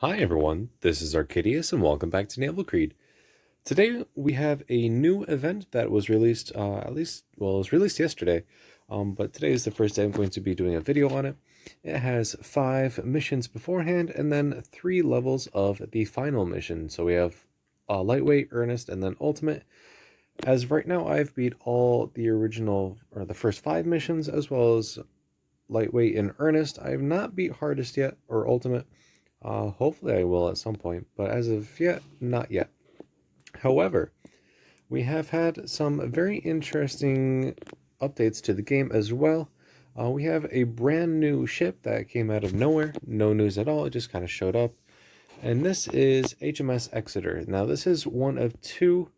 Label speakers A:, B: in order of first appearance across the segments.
A: Hi everyone, this is Arcadius and welcome back to Naval Creed. Today we have a new event that was released, it was released yesterday, but today is the first day I'm going to be doing a video on it. It has 5 missions beforehand and then 3 levels of the final mission. So we have Lightweight, Earnest, and then Ultimate. As of right now, I've beat all the original, or the first 5 missions, as well as Lightweight and Earnest. I have not beat Hardest yet, or Ultimate. Hopefully I will at some point, but as of yet, not yet. However, we have had some very interesting updates to the game as well. We have a brand new ship that came out of nowhere, no news at all, it just kind of showed up. And this is HMS Exeter. Now, this is one of 2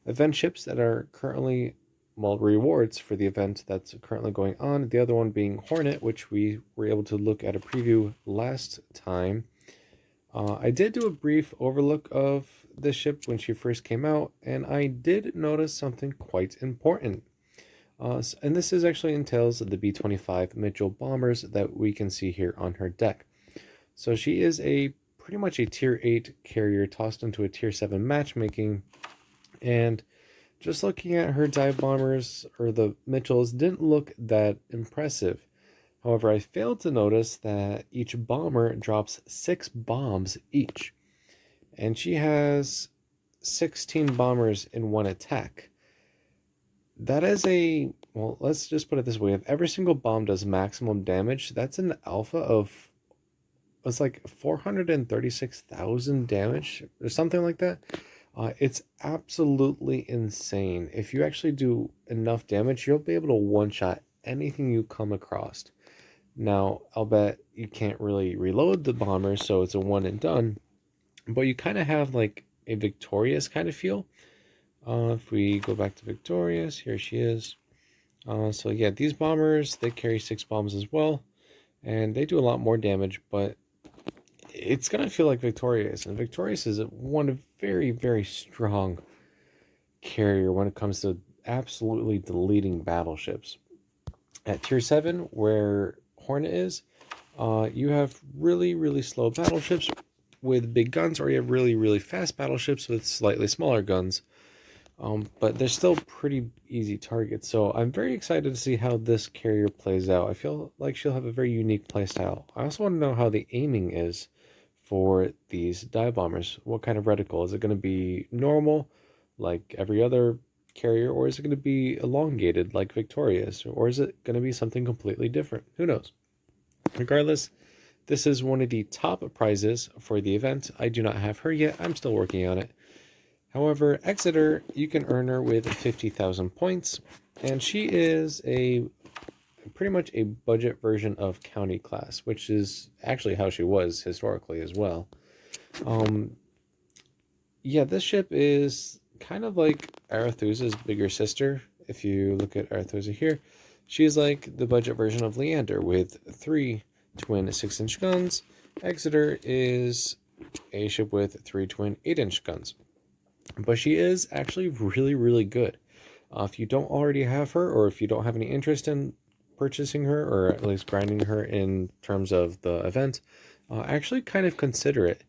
A: event ships that are currently, well, rewards for the event that's currently going on. The other one being Hornet, which we were able to look at a preview last time. I did do a brief overlook of this ship when she first came out, and I did notice something quite important. And this is actually entails the B-25 Mitchell bombers that we can see here on her deck. So she is pretty much a tier 8 carrier tossed into a tier 7 matchmaking, and just looking at her dive bombers, or the Mitchells, didn't look that impressive. However, I failed to notice that each bomber drops 6 bombs each. And she has 16 bombers in one attack. That is well, let's just put it this way. If every single bomb does maximum damage, that's an alpha of, it's like 436,000 damage or something like that. It's absolutely insane. If you actually do enough damage, you'll be able to one-shot anything you come across. Now, I'll bet you can't really reload the bomber, so it's a one and done, but you kind of have like a Victorious kind of feel. If we go back to Victorious, here she is. So yeah, these bombers, they carry 6 bombs as well, and they do a lot more damage, but it's going to feel like Victorious, and Victorious is one very, very strong carrier when it comes to absolutely deleting battleships. At tier 7, where Hornet is, you have really, really slow battleships with big guns, or you have really, really fast battleships with slightly smaller guns. But they're still pretty easy targets, so I'm very excited to see how this carrier plays out. I feel like she'll have a very unique playstyle. I also want to know how the aiming is for these dive bombers. What kind of reticle? Is it going to be normal, like every other carrier, or is it going to be elongated like Victorious, or is it going to be something completely different? Who knows? Regardless, this is one of the top prizes for the event. I do not have her yet. I'm still working on it. However, Exeter, you can earn her with 50,000 points, and she is pretty much a budget version of County class, which is actually how she was historically as well. Yeah, this ship is kind of like Arethusa's bigger sister. If you look at Arethusa here, she's like the budget version of Leander with 3 twin 6-inch guns. Exeter is a ship with 3 twin 8-inch guns. But she is actually really, really good. If you don't already have her, or if you don't have any interest in purchasing her, or at least grinding her in terms of the event, actually kind of consider it.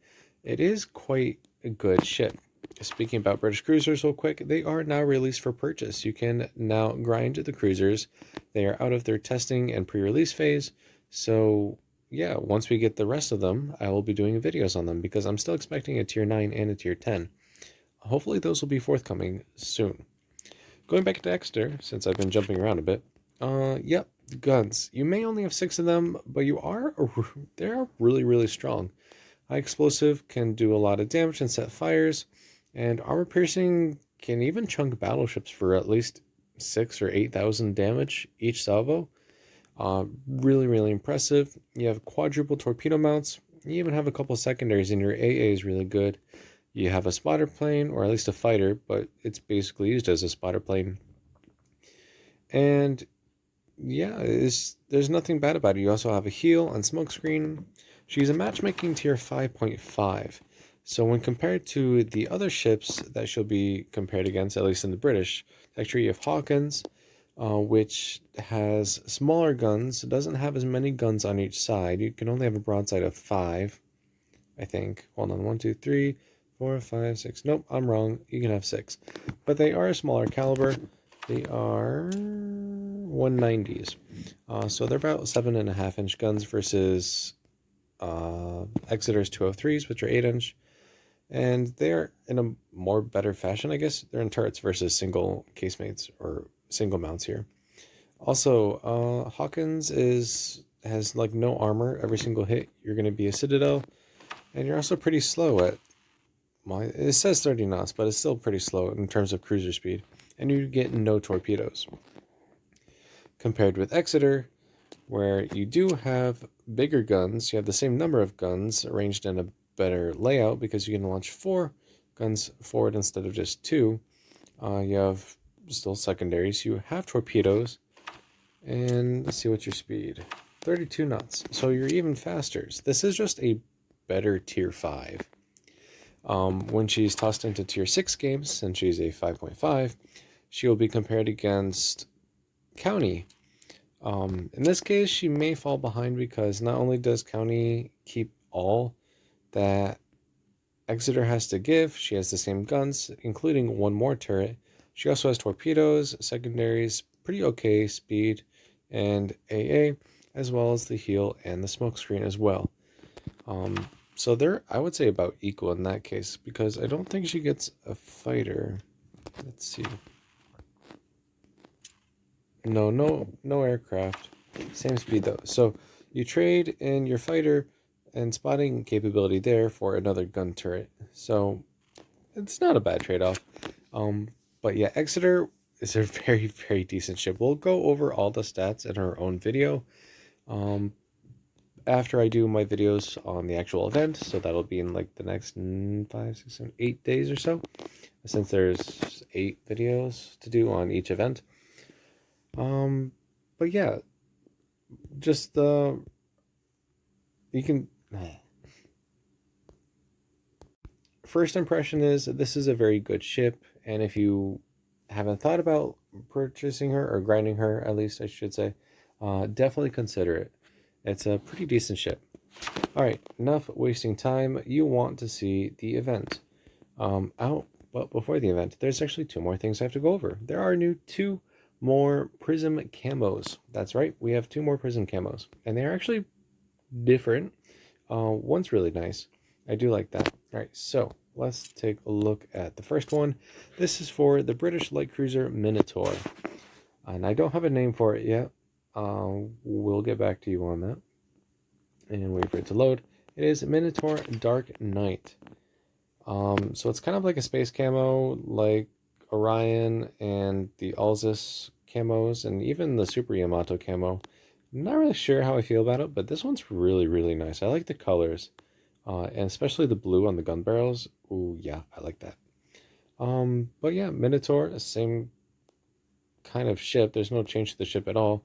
A: It is quite a good ship. Speaking about British cruisers real quick, they are now released for purchase. You can now grind the cruisers. They are out of their testing and pre-release phase. So yeah, once we get the rest of them, I will be doing videos on them, because I'm still expecting a tier 9 and a tier 10. Hopefully those will be forthcoming soon. Going back to Exeter, since I've been jumping around a bit. Yep, guns. You may only have 6 of them, but they're really, really strong. High explosive can do a lot of damage and set fires, and armor piercing can even chunk battleships for at least 6 or 8,000 damage each salvo. Really, really impressive. You have quadruple torpedo mounts. You even have a couple secondaries, and your AA is really good. You have a spotter plane, or at least a fighter, but it's basically used as a spotter plane. And yeah, there's nothing bad about it. You also have a heal and smokescreen. She's a matchmaking tier 5.5. So when compared to the other ships that she'll be compared against, at least in the British sector, you have Hawkins, which has smaller guns. It doesn't have as many guns on each side. You can only have a broadside of 5. I think. Hold on, 1, 2, 3, 4, 5, 6. Nope, I'm wrong. You can have 6. But they are a smaller caliber. They are 190s. So they're about 7.5-inch guns versus Exeter's 203s, which are 8-inch. And they're in a more better fashion, I guess. They're in turrets versus single casemates or single mounts here. Also, Hawkins has like no armor. Every single hit, you're going to be a Citadel. And you're also pretty slow at, it says 30 knots, but it's still pretty slow in terms of cruiser speed. And you get no torpedoes. Compared with Exeter, where you do have bigger guns, you have the same number of guns arranged in a better layout because you can launch 4 guns forward instead of just 2. You have still secondaries, you have torpedoes, and let's see what's your speed. 32 knots, so you're even faster. So this is just a better tier 5. When she's tossed into tier 6 games, since she's a 5.5, she will be compared against County. In this case, she may fall behind because not only does County keep all that Exeter has to give, she has the same guns, including 1 more turret. She also has torpedoes, secondaries, pretty okay speed, and AA, as well as the heal and the smoke screen as well. So they're, I would say, about equal in that case, because I don't think she gets a fighter. Let's see. No aircraft. Same speed though. So you trade in your fighter and spotting capability there for another gun turret. So it's not a bad trade-off. But yeah, Exeter is a very, very decent ship. We'll go over all the stats in our own video after I do my videos on the actual event. So that'll be in like the next 5, 6, 7, 8 days or so, since there's 8 videos to do on each event. But yeah, just you can. First impression is this is a very good ship, and if you haven't thought about purchasing her or grinding her, at least I should say, definitely consider it. It's a pretty decent ship. All right, enough wasting time. You want to see the event. But before the event, there's actually 2 more things I have to go over. There are 2 more prism camos. That's right, we have 2 more prism camos, and they're actually different. One's really nice. I do like that. All right, so let's take a look at the first one. This is for the British light cruiser Minotaur, and I don't have a name for it yet. We'll get back to you on that and wait for it to load. It is Minotaur Dark Knight. So it's kind of like a space camo, like Orion and the Alzus camos, and even the Super Yamato camo. I'm not really sure how I feel about it, but this one's really, really nice. I like the colors, and especially the blue on the gun barrels. Ooh, yeah, I like that. But yeah, Minotaur, same kind of ship. There's no change to the ship at all,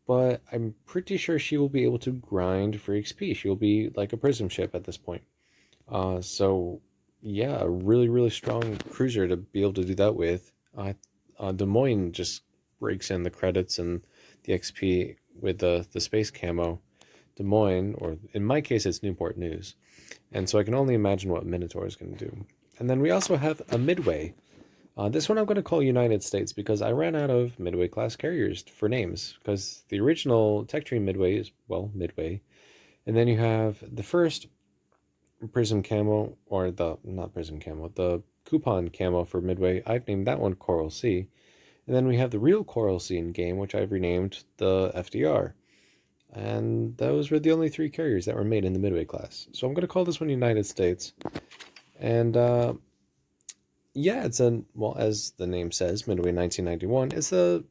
A: but I'm pretty sure she will be able to grind for XP. She will be like a prism ship at this point. So yeah, a really, really strong cruiser to be able to do that with. Des Moines just breaks in the credits and the XP with the space camo. Des Moines, or in my case, it's Newport News. And so I can only imagine what Minotaur is going to do. And then we also have a Midway. This one I'm going to call United States because I ran out of Midway class carriers for names, because the original Tech Tree Midway is, well, Midway. And then you have the first prism camo, or not prism camo, the coupon camo for Midway. I've named that one Coral Sea. And then we have the real Coral Sea in game, which I've renamed the FDR. And those were the only 3 carriers that were made in the Midway class. So I'm going to call this one United States. And yeah, it's well, as the name says, Midway 1991. It's a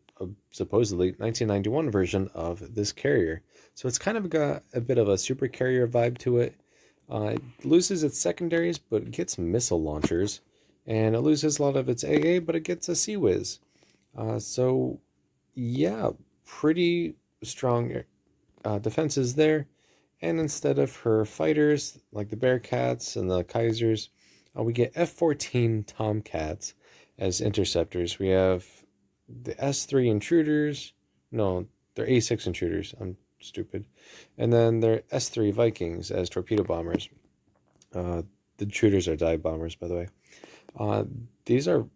A: supposedly 1991 version of this carrier. So it's kind of got a bit of a super carrier vibe to it. It loses its secondaries, but it gets missile launchers. And it loses a lot of its AA, but it gets a Sea Whiz. So yeah, pretty strong defenses there. And instead of her fighters, like the Bearcats and the Kaisers, we get F-14 Tomcats as interceptors. We have the S-3 Intruders. No, they're A-6 Intruders. I'm stupid. And then they're S-3 Vikings as torpedo bombers. The intruders are dive bombers, by the way. These are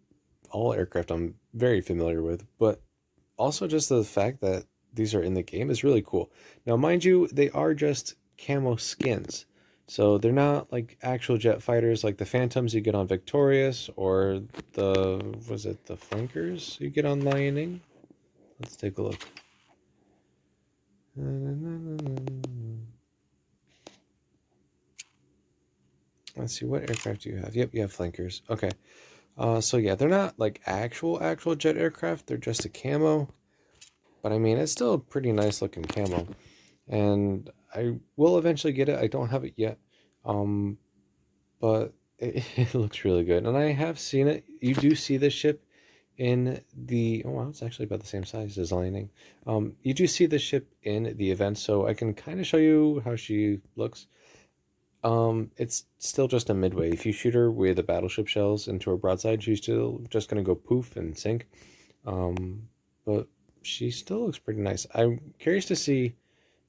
A: all aircraft I'm very familiar with, but also just the fact that these are in the game is really cool. Now, mind you, they are just camo skins. So they're not like actual jet fighters like the Phantoms you get on Victorious or the Flankers you get on Lion. Let's take a look. Let's see, what aircraft do you have? Yep, you have Flankers. Okay. So yeah, they're not like actual jet aircraft. They're just a camo. But I mean, it's still a pretty nice looking camo. And I will eventually get it. I don't have it yet. But it looks really good. And I have seen it. You do see this ship in the... Oh, wow, it's actually about the same size as Lightning. You do see the ship in the event, so I can kind of show you how she looks. It's still just a midway. If you shoot her with the battleship shells into her broadside, she's still just going to go poof and sink. But she still looks pretty nice. I'm curious to see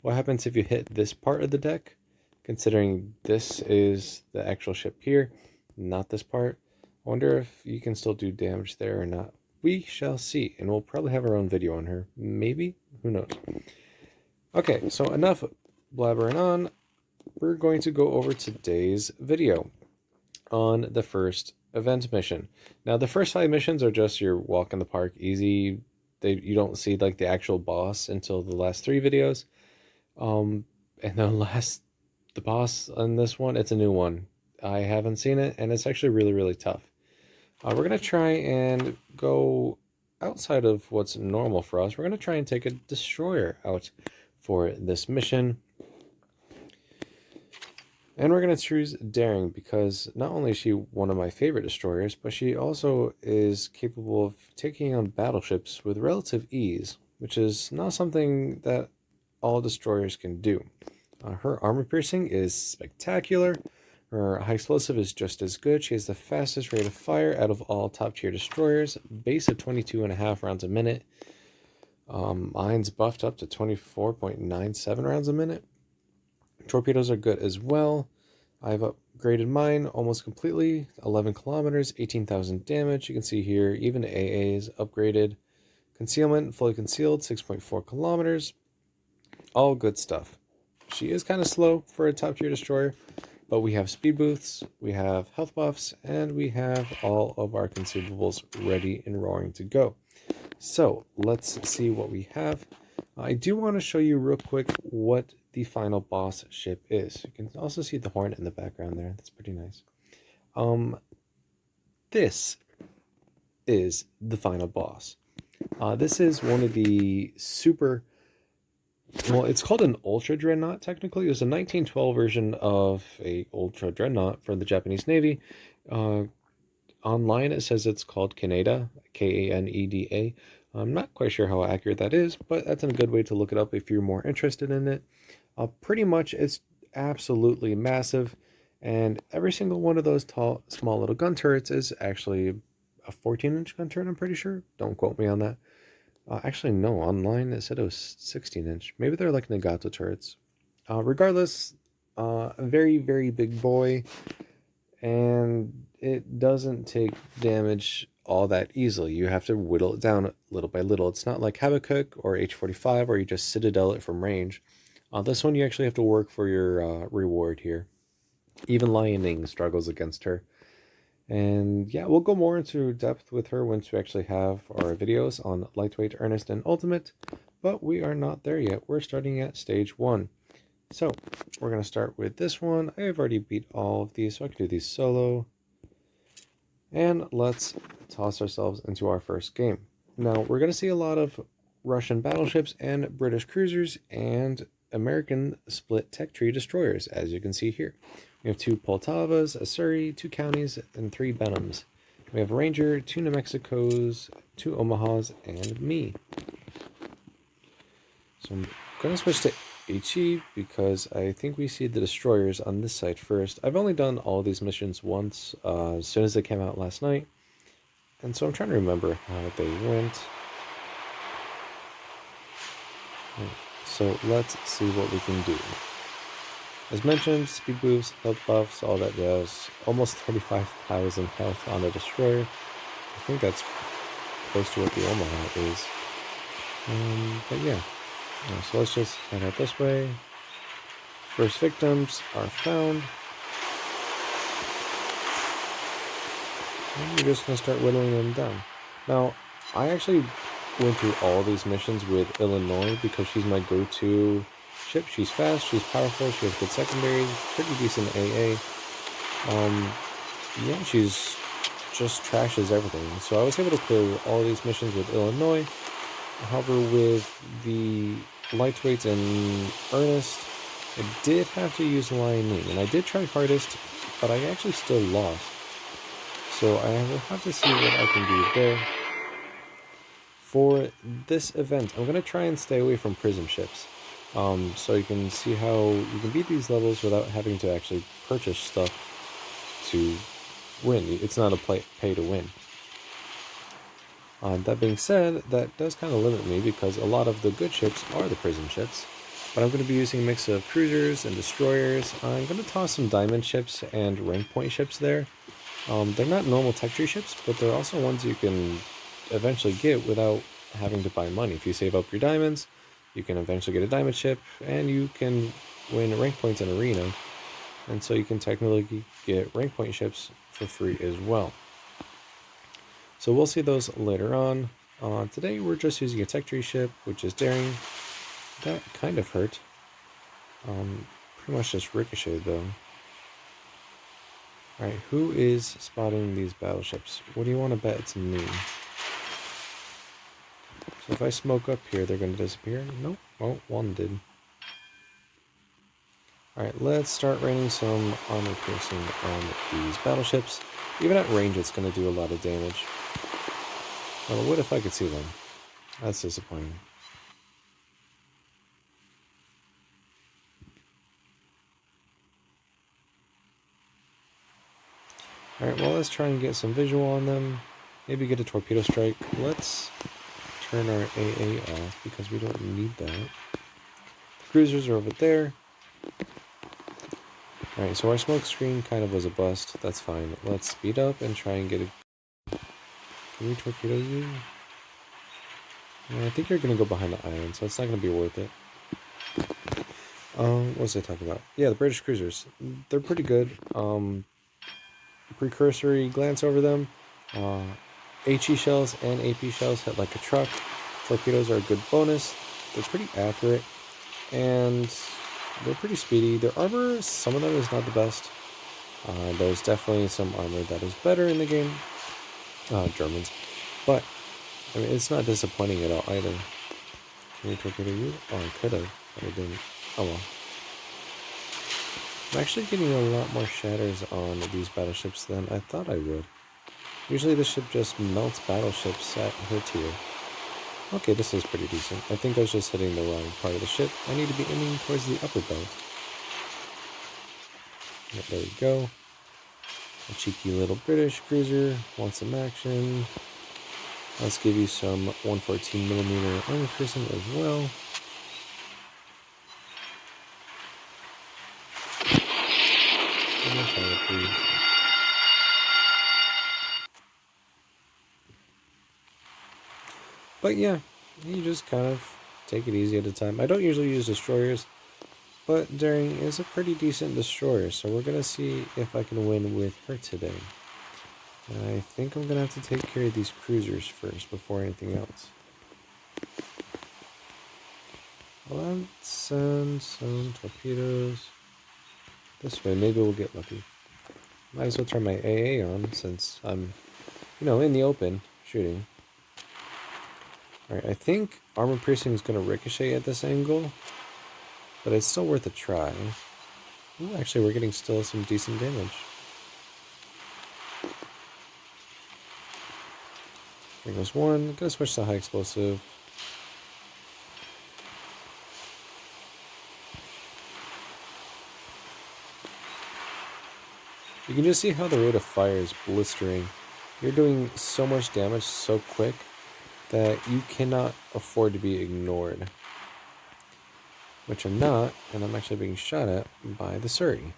A: what happens if you hit this part of the deck, considering this is the actual ship here, not this part. I wonder if you can still do damage there or not. We shall see, and we'll probably have our own video on her. Maybe? Who knows? Okay, so enough blabbering on. We're going to go over today's video on the first event mission. Now, the first 5 missions are just your walk in the park, easy. You don't see like the actual boss until the last 3 videos. And the boss on this one, it's a new one. I haven't seen it, and it's actually really, really tough. We're going to try and go outside of what's normal for us. We're going to try and take a destroyer out for this mission. And we're going to choose Daring because not only is she one of my favorite destroyers, but she also is capable of taking on battleships with relative ease, which is not something that all destroyers can do. Her armor piercing is spectacular. Her high explosive is just as good. She has the fastest rate of fire out of all top tier destroyers, base of 22.5 rounds a minute. Mine's buffed up to 24.97 rounds a minute. Torpedoes are good as well. I've upgraded mine almost completely. 11 kilometers, 18,000 damage. You can see here, even AA is upgraded. Concealment, fully concealed, 6.4 kilometers. All good stuff. She is kind of slow for a top tier destroyer, but we have speed boosts, we have health buffs, and we have all of our consumables ready and roaring to go. So let's see what we have. I do want to show you real quick what the final boss ship is. You can also see the hornet in the background there. That's pretty nice. This is the final boss. This is one of the super... Well, it's called an Ultra Dreadnought, technically. It was a 1912 version of a Ultra Dreadnought for the Japanese Navy. Online, it says it's called Kaneda, Kaneda. I'm not quite sure how accurate that is, but that's a good way to look it up if you're more interested in it. Pretty much, it's absolutely massive, and every single one of those small little gun turrets is actually a 14-inch gun turret, I'm pretty sure. Don't quote me on that. Actually, no, online it said it was 16-inch. Maybe they're like Nagato turrets. Regardless, a very, very big boy, and it doesn't take damage all that easily. You have to whittle it down little by little. It's not like Habakkuk or H-45 where you just citadel it from range. This one you actually have to work for your reward here. Even Lightning struggles against her. And yeah, we'll go more into depth with her once we actually have our videos on Lightweight, Earnest, and Ultimate. But we are not there yet. We're starting at stage 1. So we're going to start with this one. I have already beat all of these, so I can do these solo. And let's toss ourselves into our first game. Now, we're going to see a lot of Russian battleships and British cruisers and American split tech tree destroyers, as you can see here. We have 2 Poltavas, a Surrey, 2 Counties, and 3 Benhams. We have a Ranger, 2 New Mexicos, 2 Omahas, and me. So I'm going to switch to HE because I think we see the destroyers on this side first. I've only done all these missions once, as soon as they came out last night. And so I'm trying to remember how they went. So let's see what we can do. As mentioned, speed boosts, health buffs, all that jazz. Almost 35,000 health on a destroyer. I think that's close to what the Omaha is. But yeah. So let's just head out this way. First victims are found. And we're just going to start whittling them down. Now, I actually went through all these missions with Illinois because she's my go-to ship. She's fast, she's powerful, she has good secondaries, pretty decent AA. Yeah, she's just trashes everything. So I was able to clear all these missions with Illinois. However, with the lightweights and Ernest, I did have to use Lion-Ning, and I did try hardest, but I actually still lost. So I will have to see what I can do there. For this event, I'm going to try and stay away from prism ships. So you can see how you can beat these levels without having to actually purchase stuff to win. It's not a pay to win. That being said, that does kind of limit me because a lot of the good ships are the prism ships. But I'm going to be using a mix of cruisers and destroyers. I'm going to toss some diamond ships and rank point ships there. They're not normal tech tree ships, but they're also ones you can eventually get without having to buy money. If you save up your diamonds, you can eventually get a diamond ship, and you can win rank points in arena. And so you can technically get rank point ships for free as well. So we'll see those later on. Today we're just using a tech tree ship, which is daring. That kind of hurt. Pretty much just ricocheted though. Alright, who is spotting these battleships? What do you want to bet it's me? So if I smoke up here, they're going to disappear? Nope. Oh, one did. Alright, let's start raining some armor piercing on these battleships. Even at range, it's going to do a lot of damage. Well, what if I could see them? That's disappointing. Alright, well, let's try and get some visual on them. Maybe get a torpedo strike. Let's turn our AA off because we don't need that. The cruisers are over there. Alright, so our smoke screen kind of was a bust. That's fine. Let's speed up and try and get a... Can we torpedo you? I think you're going to go behind the island, so it's not going to be worth it. What was I talking about? Yeah, the British cruisers. They're pretty good. Precursory glance over them. HE shells and AP shells hit like a truck. Torpedoes are a good bonus. They're pretty accurate. And they're pretty speedy. Their armor, some of them is not the best. There's definitely some armor that is better in the game. Germans. But, I mean, it's not disappointing at all either. Can we torpedo you? Oh, I could have, but I didn't. Oh well. I'm actually getting a lot more shatters on these battleships than I thought I would. Usually the ship just melts battleships at her tier. Okay, this is pretty decent. I think I was just hitting the wrong part of the ship. I need to be aiming towards the upper belt. Right, there we go. A cheeky little British cruiser wants some action. Let's give you some 114mm armor piercing as well. But yeah, you just kind of take it easy at a time. I don't usually use destroyers, but Daring is a pretty decent destroyer, so we're going to see if I can win with her today. And I think I'm going to have to take care of these cruisers first before anything else. Let's send some torpedoes this way. Maybe we'll get lucky. Might as well turn my AA on since I'm, in the open shooting. Alright, I think armor piercing is going to ricochet at this angle, but it's still worth a try. Ooh, actually, we're getting still some decent damage. There goes one. Gonna switch to high explosive. You can just see how the rate of fire is blistering. You're doing so much damage so quick that you cannot afford to be ignored. which I'm not, and I'm actually being shot at by the Surrey,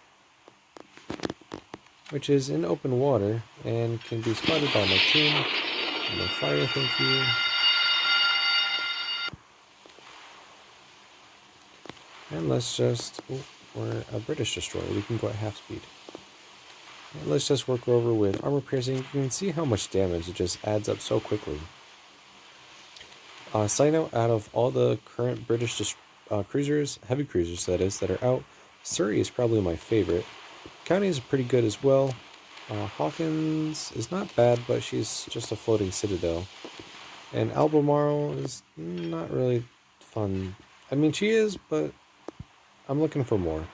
A: which is in open water and can be spotted by my team. No fire, thank you. And let's just... Oh, we're a British destroyer. We can go at half speed. And let's just work over with armor piercing. You can see how much damage it just adds up so quickly. Side note, out of all the current British cruisers, heavy cruisers that is, that are out, Surrey is probably my favorite. County is pretty good as well. Hawkins is not bad, but she's just a floating citadel. And Albemarle is not really fun. I mean, she is, but I'm looking for more.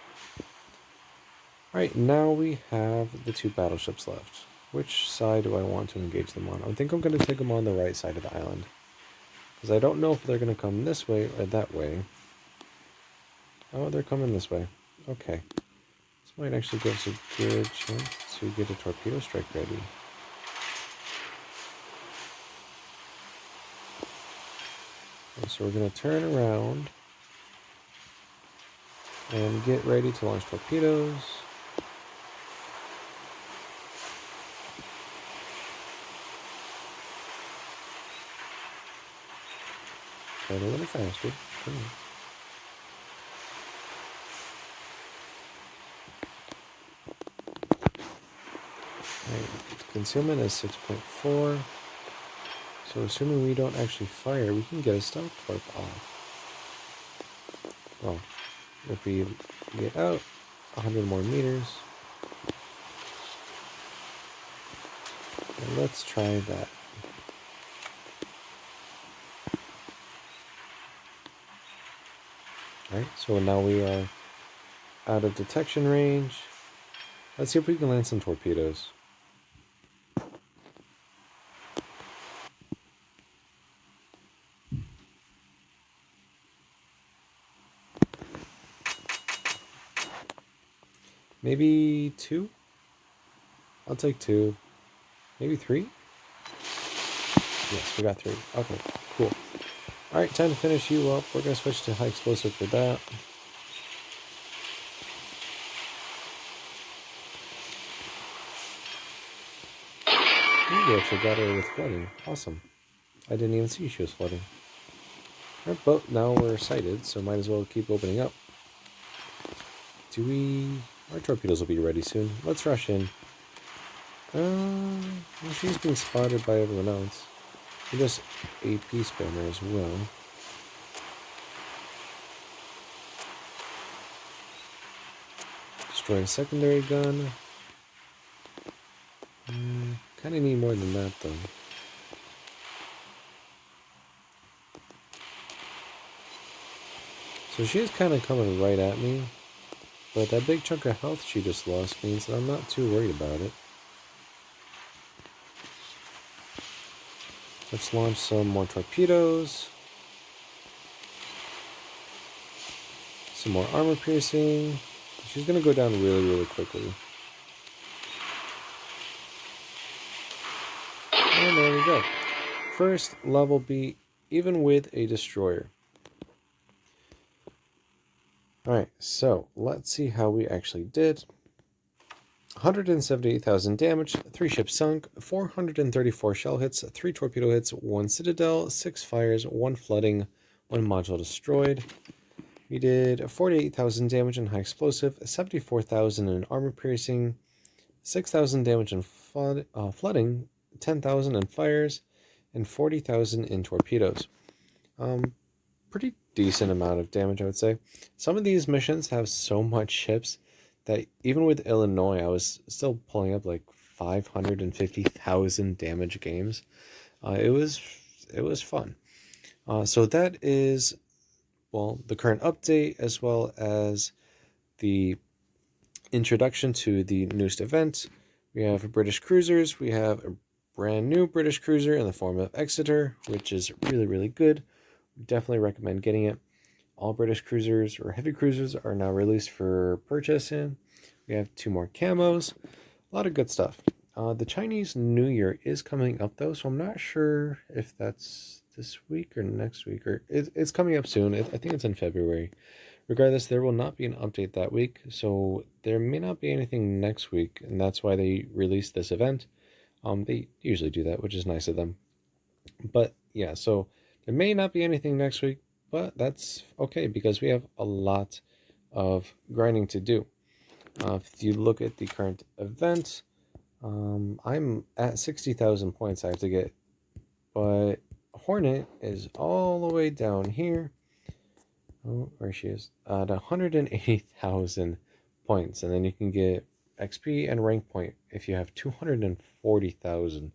A: Alright, now we have the 2 battleships left. Which side do I want to engage them on? I think I'm going to take them on the right side of the island. Because I don't know if they're going to come this way or that way. Oh, they're coming this way. Okay. This might actually give us a good chance to get a torpedo strike ready. Okay, so we're going to turn around and get ready to launch torpedoes. Try it a little faster. Come on. Alright, concealment is 6.4. So assuming we don't actually fire, we can get a stealth torp off. Well, if we get out 100 more meters. And let's try that. Alright, so now we are out of detection range. Let's see if we can land some torpedoes. Maybe 2? I'll take 2. Maybe 3? Yes, we got 3. Okay, cool. Alright, time to finish you up. We're going to switch to high explosive for that. Ooh, we actually got her with flooding. Awesome. I didn't even see she was flooding. Alright, but now we're sighted, so might as well keep opening up. Our torpedoes will be ready soon. Let's rush in. Well, she's being spotted by everyone else. We just AP spammer as well. Destroy a secondary gun. Kind of need more than that, though. So she is kind of coming right at me. But that big chunk of health she just lost means that I'm not too worried about it. Let's launch some more torpedoes. Some more armor piercing. She's going to go down really, really quickly. And there we go. First level beat, even with a destroyer. Alright, so let's see how we actually did. 178,000 damage, 3 ships sunk, 434 shell hits, 3 torpedo hits, 1 citadel, 6 fires, 1 flooding, 1 module destroyed. We did 48,000 damage in high explosive, 74,000 in armor piercing, 6,000 damage in flooding, 10,000 in fires, and 40,000 in torpedoes. Pretty decent amount of damage, I would say. Some of these missions have so much ships that even with Illinois, I was still pulling up like 550,000 damage games. It was fun. So that is, well, the current update as well as the introduction to the newest event. We have British cruisers. We have a brand new British cruiser in the form of Exeter, which is really, really good. Definitely recommend getting it. All British cruisers or heavy cruisers are now released for purchase. And we have 2 more camos. A lot of good stuff. The Chinese New Year is coming up though, so I'm not sure if that's this week or next week, or it's coming up soon. I think it's in February Regardless, there will not be an update that week, so there may not be anything next week, and that's why they released this event. They usually do that, which is nice of them. But yeah, so there may not be anything next week, but that's okay because we have a lot of grinding to do. If you look at the current event, I'm at 60,000 points I have to get, but Hornet is all the way down here. Oh, where she is? At 180,000 points, and then you can get XP and rank point if you have 240,000.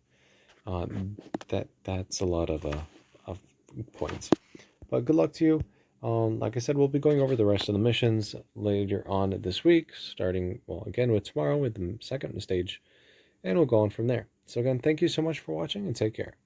A: That's a lot of points. But good luck to you. Like I said, we'll be going over the rest of the missions later on this week, starting, well, again with tomorrow with the second stage, and we'll go on from there. So again, thank you so much for watching, and take care.